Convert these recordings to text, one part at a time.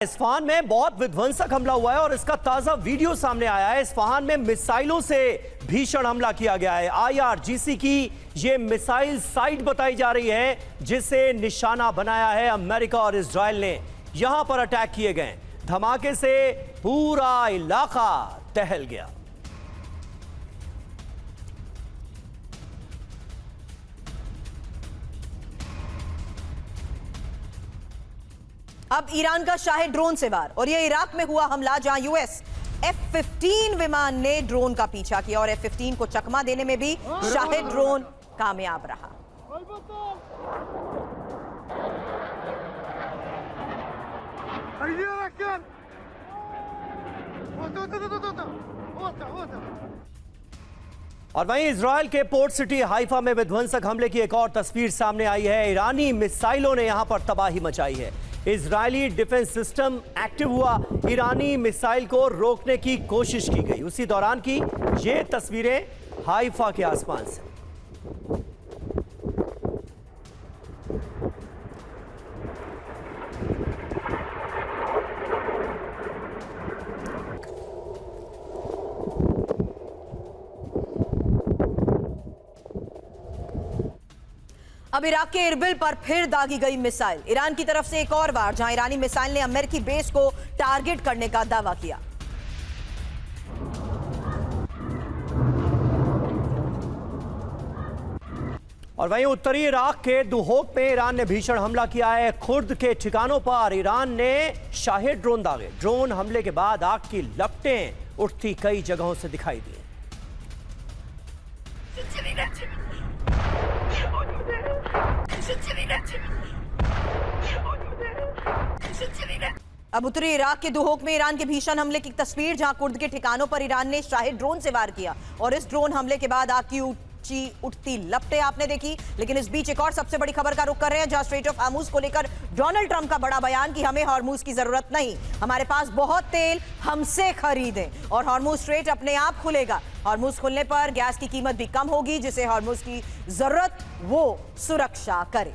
Isfahan में बहुत विध्वंसक हमला हुआ है और इसका ताजा वीडियो सामने आया है। इस्फहान में मिसाइलों से भीषण हमला किया गया है। आईआरजीसी की ये मिसाइल साइट बताई जा रही है जिसे निशाना बनाया है अमेरिका और इजराइल ने। यहां पर अटैक किए गए। धमाके से पूरा इलाका टहल गया। अब ईरान का शाहिद ड्रोन से वार, और यह इराक में हुआ हमला जहां यूएस F-15 विमान ने ड्रोन का पीछा किया और F-15 को चकमा देने में भी शाहिद ड्रोन कामयाब रहा। और वहीं इजराइल के पोर्ट सिटी हाइफा में विध्वंसक हमले की एक और तस्वीर सामने आई है। ईरानी मिसाइलों ने यहां पर तबाही मचाई है। इजरायली डिफेंस सिस्टम एक्टिव हुआ। ईरानी मिसाइल को रोकने की कोशिश की गई। उसी दौरान की ये तस्वीरें हाइफा के आसमान से। अब इराक के इरबिल पर फिर दागी गई मिसाइल। ईरान की तरफ से एक और बार, जहां ईरानी मिसाइल ने अमेरिकी बेस को टारगेट करने का दावा किया। और वहीं उत्तरी इराक के दुहोक में ईरान ने भीषण हमला किया है। खुर्द के ठिकानों पर ईरान ने शाहिद ड्रोन दागे। ड्रोन हमले के बाद आग की लपटें उठती कई जगहों से दिखाई दी। अब उत्तरी इराक के दुहोक में ईरान के भीषण हमले की तस्वीर, जहां कुर्द के ठिकानों पर ईरान ने शाहिद ड्रोन से वार किया और इस ड्रोन हमले के बाद आग की उठती लपटें आपने देखी। लेकिन इस बीच एक और सबसे बड़ी खबर का रुख कर रहे हैं, जहां स्ट्रेट ऑफ हार्मुज को लेकर डोनाल्ड ट्रंप का बड़ा बयान कि हमें हार्मुज की जरूरत नहीं, हमारे पास बहुत तेल, हमसे खरीदें और हार्मुज स्ट्रेट अपने आप खुलेगा। हार्मुज खुलने पर गैस की कीमत भी कम होगी, जिसे हार्मुज की जरूरत वो सुरक्षा करे।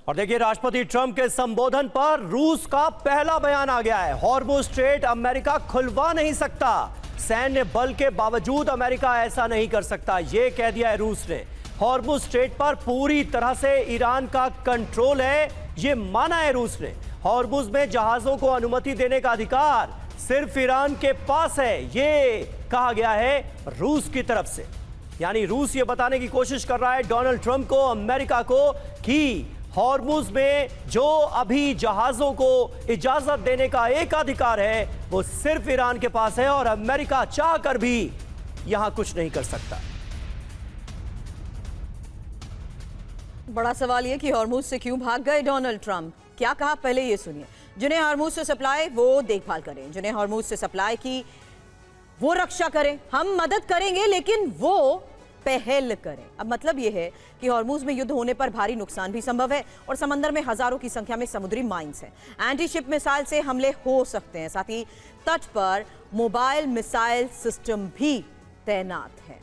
और देखिए, राष्ट्रपति ट्रंप के संबोधन पर रूस का पहला बयान आ गया है। हार्मुज स्ट्रेट अमेरिका खुलवा नहीं सकता। सैन्य बल के बावजूद अमेरिका ऐसा नहीं कर सकता, यह कह दिया है रूस ने। हार्मुज स्ट्रेट पर पूरी तरह से ईरान का कंट्रोल है, यह माना है रूस ने। हार्मुज में जहाजों को अनुमति देने का अधिकार सिर्फ ईरान के पास है, यह कहा गया है रूस की तरफ से। यानी रूस यह बताने की कोशिश कर रहा है डोनाल्ड ट्रंप को, अमेरिका को, कि हार्मुज में जो अभी जहाजों को इजाजत देने का एक अधिकार है वो सिर्फ ईरान के पास है और अमेरिका चाहकर भी यहां कुछ नहीं कर सकता। बड़ा सवाल यह कि हार्मुज से क्यों भाग गए डोनाल्ड ट्रंप। क्या कहा, पहले ये सुनिए। जिन्हें हार्मुज से सप्लाई वो देखभाल करें, जिन्हें हार्मुज से सप्लाई की वो रक्षा करें। हम मदद करेंगे लेकिन वो पहल करें। अब मतलब यह है कि हार्मुज में युद्ध होने पर भारी नुकसान भी संभव है और समंदर में हजारों की संख्या में समुद्री माइंस हैं। एंटी शिप मिसाइल से हमले हो सकते हैं, साथ ही तट पर मोबाइल मिसाइल सिस्टम भी तैनात है।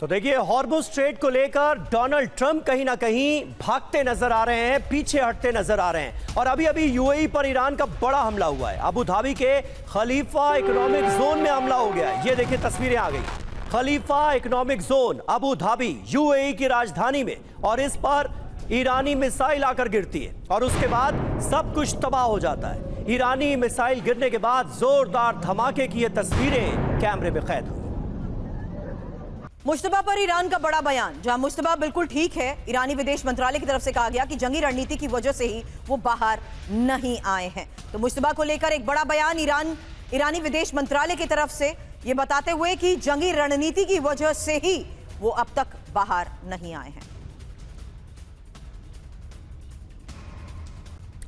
तो देखिए, हार्मुज स्ट्रेट को लेकर डोनाल्ड ट्रंप कहीं ना कहीं भागते नजर आ रहे हैं, पीछे हटते नजर आ रहे हैं। और अभी अभी यूएई पर ईरान का बड़ा हमला हुआ है। अबू धाबी के खलीफा इकोनॉमिक जोन में हमला हो गया है। ये देखिए, तस्वीरें आ गई। Khalifa Economic Zone Abu Dhabi UAE की राजधानी में, और इस पर ईरानी मिसाइल आकर गिरती है और उसके बाद सब कुछ तबाह हो जाता है। ईरानी मिसाइल गिरने के बाद जोरदार धमाके की ये तस्वीरें कैमरे में कैद हुई। मुश्तबा पर ईरान का बड़ा बयान, जहां मुश्तबा बिल्कुल ठीक है। ईरानी विदेश मंत्रालय की तरफ से कहा गया कि जंगी रणनीति की वजह से ही वो बाहर नहीं आए हैं। तो मुश्तबा को लेकर एक बड़ा बयान ईरानी विदेश मंत्रालय की तरफ से, ये बताते हुए कि जंगी रणनीति की वजह से ही वो अब तक बाहर नहीं आए हैं।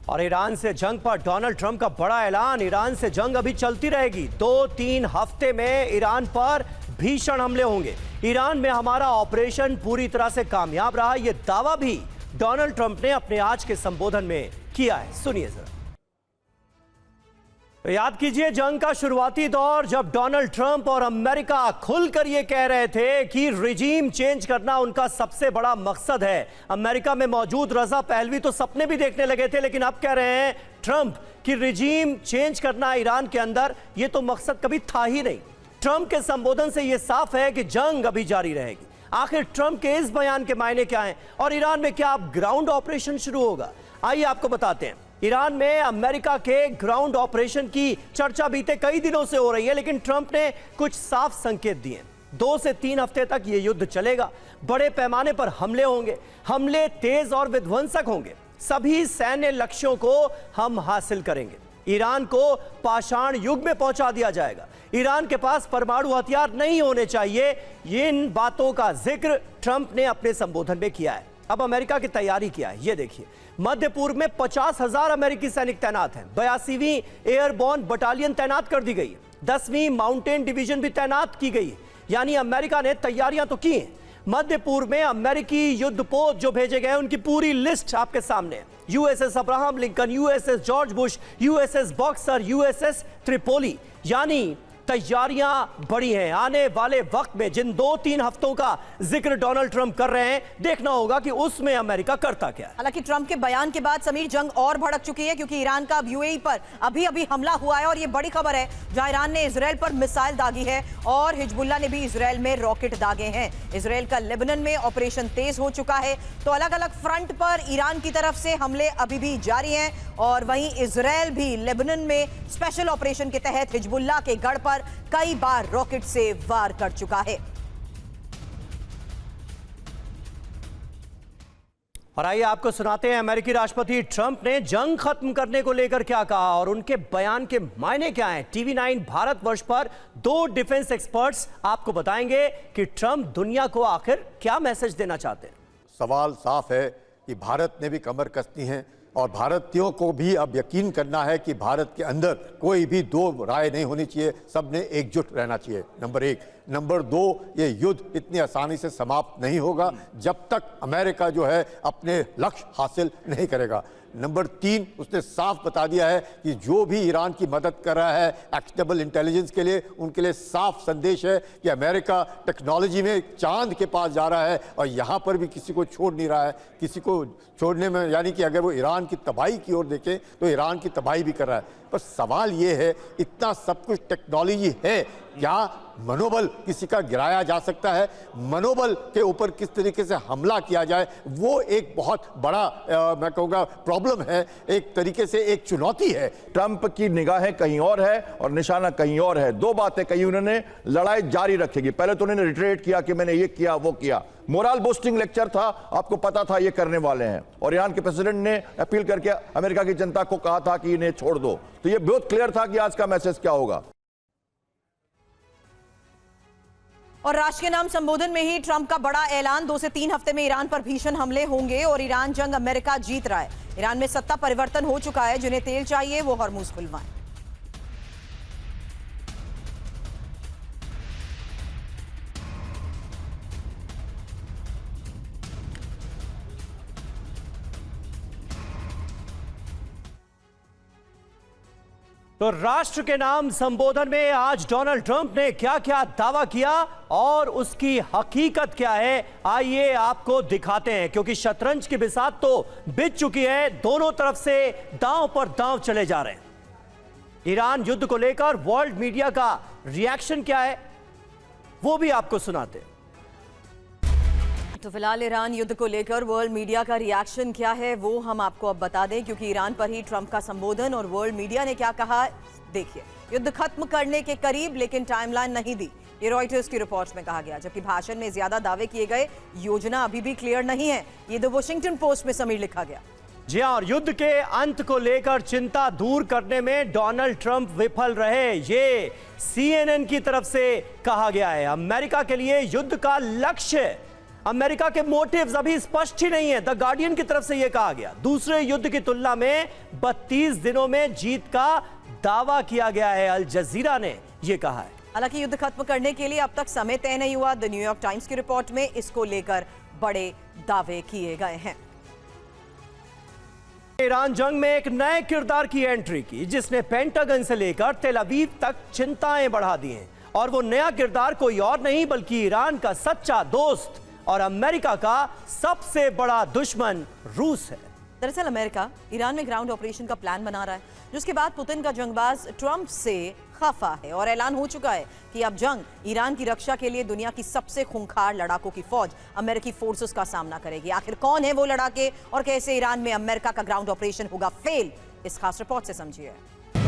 और ईरान से जंग पर डोनाल्ड ट्रंप का बड़ा ऐलान। ईरान से जंग अभी चलती रहेगी। 2-3 हफ्ते में ईरान पर भीषण हमले होंगे। ईरान में हमारा ऑपरेशन पूरी तरह से कामयाब रहा, यह दावा भी डोनाल्ड ट्रंप ने अपने आज के संबोधन में किया है। सुनिए जरा। तो याद कीजिए जंग का शुरुआती दौर, जब डोनाल्ड ट्रंप और अमेरिका खुलकर ये कह रहे थे कि रिजीम चेंज करना उनका सबसे बड़ा मकसद है। अमेरिका में मौजूद रजा पहलवी तो सपने भी देखने लगे थे, लेकिन अब कह रहे हैं ट्रंप कि रिजीम चेंज करना ईरान के अंदर ये तो मकसद कभी था ही नहीं। ट्रंप के संबोधन से यह साफ है कि जंग अभी जारी रहेगी। आखिर ट्रंप के इस बयान के मायने क्या हैं और ईरान में क्या अब ग्राउंड ऑपरेशन शुरू होगा? आइए आपको बताते हैं। ईरान में अमेरिका के ग्राउंड ऑपरेशन की चर्चा बीते कई दिनों से हो रही है, लेकिन ट्रंप ने कुछ साफ संकेत दिए। 2 से 3 हफ्ते तक यह युद्ध चलेगा। बड़े पैमाने पर हमले होंगे, हमले तेज और विध्वंसक होंगे। सभी सैन्य लक्ष्यों को हम हासिल करेंगे। ईरान को पाषाण युग में पहुंचा दिया जाएगा। ईरान के पास परमाणु हथियार नहीं होने चाहिए। इन बातों का जिक्र ट्रंप ने अपने संबोधन में किया है। अब अमेरिका की तैयारी क्या है ये देखिए। मध्य पूर्व में 50,000 अमेरिकी सैनिक तैनात हैं। 82वीं एयरबोर्न बटालियन तैनात कर दी गई है। 10वीं माउंटेन डिवीजन भी तैनात की गई है। यानी अमेरिका ने तैयारियां तो की हैं। मध्य पूर्व में अमेरिकी युद्धपोत जो भेजे गए उनकी पूरी लिस्ट आपके सामने है। USS Abraham Lincoln, USS George Bush, USS boxer, USS Tripoli. यानी तैयारियां बड़ी हैं। आने वाले वक्त में जिन 2-3 हफ्तों का जिक्र डोनाल्ड ट्रंप कर रहे हैं, देखना होगा कि उसमें अमेरिका करता क्या है। हालांकि ट्रंप के बयान के बाद समीर जंग और भड़क चुकी है, क्योंकि ईरान का अब यूएई पर अभी हमला हुआ है और यह बड़ी खबर है, जहां ईरान ने इजराइल पर मिसाइल दागी है और हिजबुल्लाह ने भी इजराइल में रॉकेट दागे हैं। इजराइल का लेबनान में ऑपरेशन तेज हो चुका है। तो अलग अलग फ्रंट पर ईरान की तरफ से हमले अभी भी जारी हैं और वहीं इजराइल भी लेबनान में स्पेशल ऑपरेशन के तहत हिजबुल्लाह के गढ़ पर कई बार रॉकेट से वार कर चुका है। और आइए आपको सुनाते हैं अमेरिकी राष्ट्रपति ट्रंप ने जंग खत्म करने को लेकर क्या कहा और उनके बयान के मायने क्या हैं। टीवी 9 भारतवर्ष पर 2 डिफेंस एक्सपर्ट्स आपको बताएंगे कि ट्रंप दुनिया को आखिर क्या मैसेज देना चाहते हैं। सवाल साफ है कि भारत ने भी कमर कसनी है और भारतीयों को भी अब यकीन करना है कि भारत के अंदर कोई भी 2 राय नहीं होनी चाहिए, सबने एकजुट रहना चाहिए। नंबर 1। नंबर 2, ये युद्ध इतनी आसानी से समाप्त नहीं होगा जब तक अमेरिका जो है अपने लक्ष्य हासिल नहीं करेगा। नंबर 3, उसने साफ बता दिया है कि जो भी ईरान की मदद कर रहा है एक्शनेबल इंटेलिजेंस के लिए, उनके लिए साफ संदेश है कि अमेरिका टेक्नोलॉजी में चांद के पास जा रहा है और यहाँ पर भी किसी को छोड़ नहीं रहा है। किसी को छोड़ने में यानी कि अगर वो ईरान की तबाही की ओर देखें तो ईरान की तबाही भी कर रहा है। पर सवाल ये है, इतना सब कुछ टेक्नोलॉजी है, क्या मनोबल किसी का गिराया जा सकता है? मनोबल के ऊपर किस तरीके से हमला किया जाए, वो एक बहुत बड़ा मैं कहूँगा प्रॉब्लम है, एक तरीके से एक चुनौती है। ट्रंप की निगाहें कहीं और है और निशाना कहीं और है। 2 बातें कही उन्होंने, लड़ाई जारी रखेगी। पहले तो उन्होंने रिट्रेट किया कि मैंने ये किया वो किया, मोरल बूस्टिंग लेक्चर था, आपको पता था ये करने वाले हैं। और ईरान के प्रेसिडेंट ने अपील करके अमेरिका की जनता को कहा था कि इन्हें छोड़ दो। तो ये बहुत क्लियर था कि आज का मैसेज क्या होगा। और राष्ट्र के नाम संबोधन में ही ट्रंप का बड़ा ऐलान, 2 से 3 हफ्ते में ईरान पर भीषण हमले होंगे और ईरान जंग अमेरिका जीत रहा है। ईरान में सत्ता परिवर्तन हो चुका है। जिन्हें तेल चाहिए वो हॉर्मुज खुलवाएं। तो राष्ट्र के नाम संबोधन में आज डोनाल्ड ट्रंप ने क्या क्या दावा किया और उसकी हकीकत क्या है, आइए आपको दिखाते हैं। क्योंकि शतरंज की बिसात तो बिछ चुकी है, दोनों तरफ से दांव पर दांव चले जा रहे हैं। ईरान युद्ध को लेकर वर्ल्ड मीडिया का रिएक्शन क्या है वो भी आपको सुनाते हैं। तो फिलहाल ईरान युद्ध को लेकर वर्ल्ड मीडिया का रिएक्शन क्या है वो हम आपको अब बता दें, क्योंकि ईरान पर ही ट्रंप का संबोधन और वर्ल्ड मीडिया ने क्या कहा देखिए। युद्ध खत्म करने के करीब, लेकिन टाइमलाइन नहीं दी, ये रॉयटर्स की रिपोर्ट्स में कहा गया। जबकि भाषण में ज्यादा दावे किए गए, योजना अभी भी क्लियर नहीं है, ये द वॉशिंगटन पोस्ट में समीर लिखा गया। जी हाँ, और युद्ध के अंत को लेकर चिंता दूर करने में डोनाल्ड ट्रंप विफल रहे, ये CNN की तरफ से कहा गया है। अमेरिका के लिए युद्ध का लक्ष्य, अमेरिका के मोटिव्स अभी स्पष्ट ही नहीं है। द गार्डियन की तरफ से यह कहा गया। दूसरे युद्ध की तुलना में 32 दिनों में जीत का दावा किया गया है, अल जजीरा ने यह कहा है। हालांकि युद्ध खत्म करने के लिए अब तक समय तय नहीं हुआ। द न्यूयॉर्क टाइम्स की रिपोर्ट में इसको लेकर बड़े दावे किए गए हैं। ईरान जंग में एक नए किरदार की एंट्री की जिसने पेंटागन से लेकर तेल अवीव तक चिंताएं बढ़ा दी हैं। और वो नया किरदार कोई और नहीं बल्कि ईरान का सच्चा दोस्त और अमेरिका का सबसे बड़ा दुश्मन रूस है। दरअसल अमेरिका ईरान में ग्राउंड ऑपरेशन का प्लान बना रहा है, जिसके बाद पुतिन का जंगबाज ट्रंप से खफा है और ऐलान हो चुका है कि अब जंग ईरान की रक्षा के लिए दुनिया की सबसे खूंखार लड़ाकों की फौज अमेरिकी फोर्सेस का सामना करेगी। आखिर कौन है वो लड़ाके और कैसे ईरान में अमेरिका का ग्राउंड ऑपरेशन होगा फेल, इस खास रिपोर्ट से समझिए।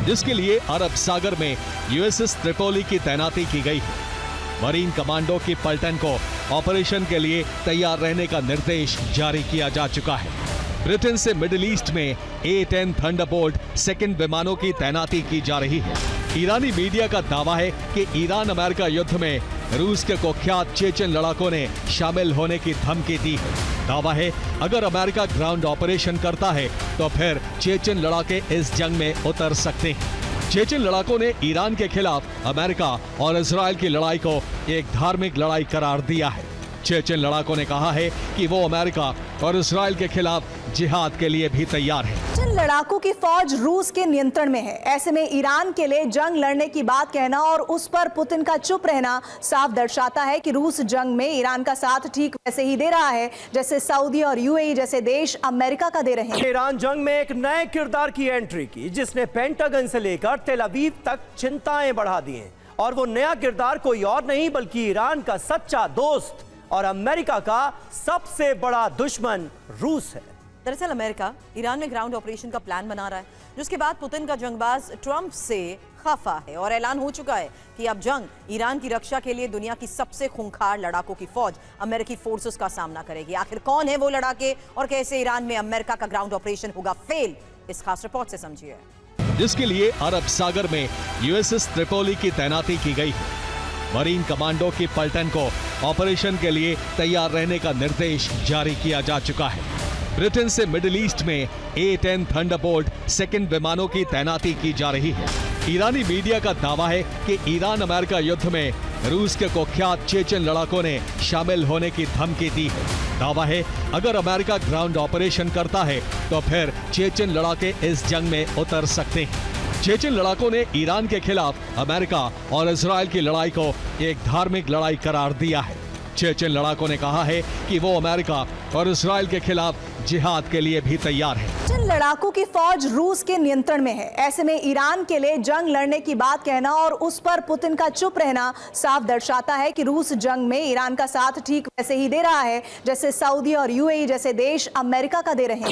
जिसके लिए अरब सागर में यूएसएस त्रिपोली की तैनाती की गई है। मरीन कमांडो की पलटन को ऑपरेशन के लिए तैयार रहने का निर्देश जारी किया जा चुका है। ब्रिटेन से मिडिल ईस्ट में A-10 थंडरबोल्ट सेकंड विमानों की तैनाती की जा रही है। ईरानी मीडिया का दावा है कि ईरान अमेरिका युद्ध में रूस के कुख्यात चेचन लड़ाकों ने शामिल होने की धमकी दी है। दावा है अगर अमेरिका ग्राउंड ऑपरेशन करता है तो फिर चेचन लड़ाके इस जंग में उतर सकते हैं। चेचन लड़ाकों ने ईरान के खिलाफ अमेरिका और इजराइल की लड़ाई को एक धार्मिक लड़ाई करार दिया है। चेचन लड़ाकों ने कहा है कि वो अमेरिका और इजराइल के खिलाफ जिहाद के लिए भी तैयार है। चेचन लड़ाकों की फौज रूस के नियंत्रण में है। ऐसे में ईरान के लिए जंग लड़ने की बात कहना और उस पर पुतिन का चुप रहना साफ दर्शाता है कि रूस जंग में ईरान का साथ ठीक वैसे ही दे रहा है जैसे सऊदी और यूएई जैसे देश अमेरिका का दे रहे हैं। ईरान जंग में एक नए किरदार की एंट्री की जिसने पेंटागन से लेकर तेल अवीव तक चिंताएं बढ़ा दी हैं। और वो नया किरदार कोई और नहीं बल्कि ईरान का सच्चा दोस्त और अमेरिका का सबसे बड़ा दुश्मन रूस है। दरअसल अमेरिका ईरान में ग्राउंड ऑपरेशन का प्लान बना रहा है, जिसके बाद पुतिन का जंगबाज ट्रंप से खफा है और ऐलान हो चुका है कि अब जंग ईरान की रक्षा के लिए दुनिया की सबसे खूंखार लड़ाकों की फौज अमेरिकी फोर्सेस का सामना करेगी। आखिर कौन है वो लड़ाके और कैसे ईरान में अमेरिका का ग्राउंड ऑपरेशन होगा फेल, इस खास रिपोर्ट से समझिए। जिसके लिए अरब सागर में यूएसएस त्रिपोली की तैनाती की गई है। मरीन कमांडो की पलटन को ऑपरेशन के लिए तैयार रहने का निर्देश जारी किया जा चुका है। ब्रिटेन से मिडिल ईस्ट में A-10 थंडरबोल्ट सेकंड विमानों की तैनाती की जा रही है। ईरानी मीडिया का दावा है कि ईरान अमेरिका युद्ध में रूस के कुख्यात चेचन लड़ाकों ने शामिल होने की धमकी दी है। दावा है अगर अमेरिका ग्राउंड ऑपरेशन करता है तो फिर चेचन लड़ाके इस जंग में उतर सकते हैं। चेचन लड़ाकों ने ईरान के खिलाफ अमेरिका और इजराइल की लड़ाई को एक धार्मिक लड़ाई करार दिया है। चेचन लड़ाकों ने कहा है कि वो अमेरिका और इजराइल के खिलाफ जिहाद के लिए भी तैयार है। चेचन लड़ाकों की फौज रूस के नियंत्रण में है। ऐसे में ईरान के लिए जंग लड़ने की बात कहना और उस पर पुतिन का चुप रहना साफ दर्शाता है कि रूस जंग में ईरान का साथ ठीक वैसे ही दे रहा है जैसे सऊदी और यूएई जैसे देश अमेरिका का दे रहे हैं।